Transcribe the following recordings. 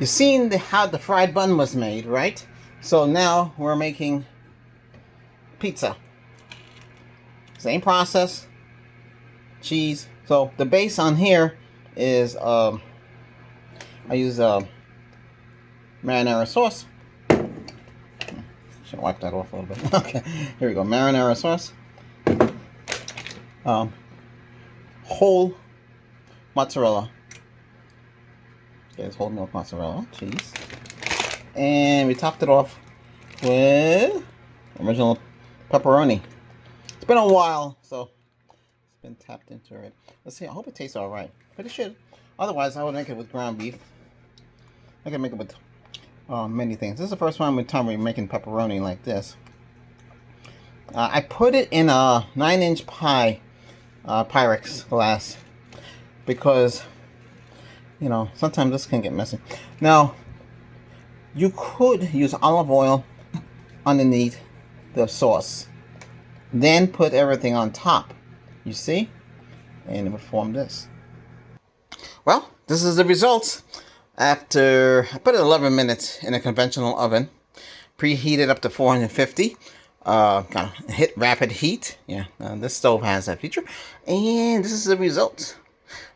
You've seen how the fried bun was made, right? So now we're making pizza. Same process, cheese. So the base on here is I use marinara sauce. Should wipe that off a little bit. Okay, here we go. Marinara sauce. Whole mozzarella. There's whole milk mozzarella cheese. And we topped it off with original pepperoni. It's been a while, so it's been tapped into it. Let's see. I hope it tastes all right, but it should. Otherwise, I would make it with ground beef. I can make it with many things. This is the first time we're making pepperoni like this. I put it in a 9-inch pie Pyrex glass because, you know, sometimes this can get messy. Now, you could use olive oil underneath the sauce, then put everything on top. You see? And it would form this. Well, this is the results after I put it 11 minutes in a conventional oven, preheated up to 450. Kind of hit rapid heat. Yeah, this stove has that feature. And this is the result.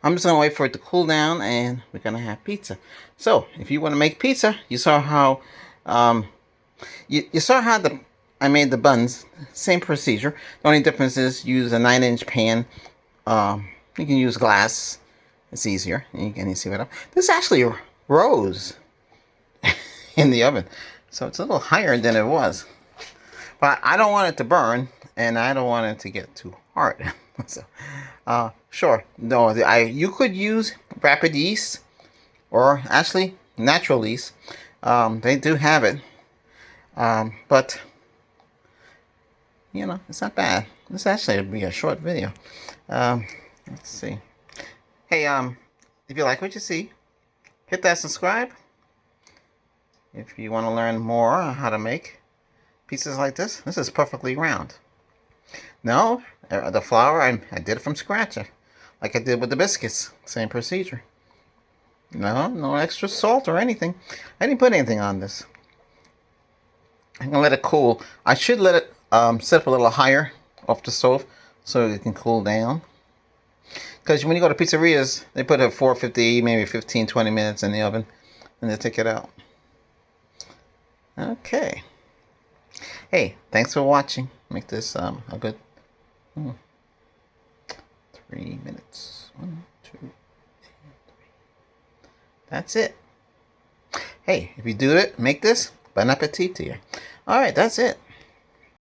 I'm just gonna wait for it to cool down, and we're gonna have pizza. So, if you want to make pizza, you saw how you saw how I made the buns. Same procedure. The only difference is use a 9-inch pan. You can use glass. It's easier. You can see what this actually rose in the oven, so it's a little higher than it was. But I don't want it to burn, and I don't want it to get too hard. So, sure. No, you could use rapid yeast, or actually natural yeast. They do have it, but you know, it's not bad. This actually would be a short video. Let's see. Hey, if you like what you see, hit that subscribe. If you want to learn more on how to make pieces like this is perfectly round. No, the flour, I did it from scratch, like I did with the biscuits. Same procedure. No extra salt or anything. I didn't put anything on this. I'm gonna let it cool. I should let it sit up a little higher off the stove so it can cool down. Because when you go to pizzerias, they put it at 450, maybe 15-20 minutes in the oven, and they take it out. Okay. Hey, thanks for watching. Make this a good 3 minutes. 1, 2, and 3. That's it. Hey, if you do it, make this, bon appetit to you. All right, that's it.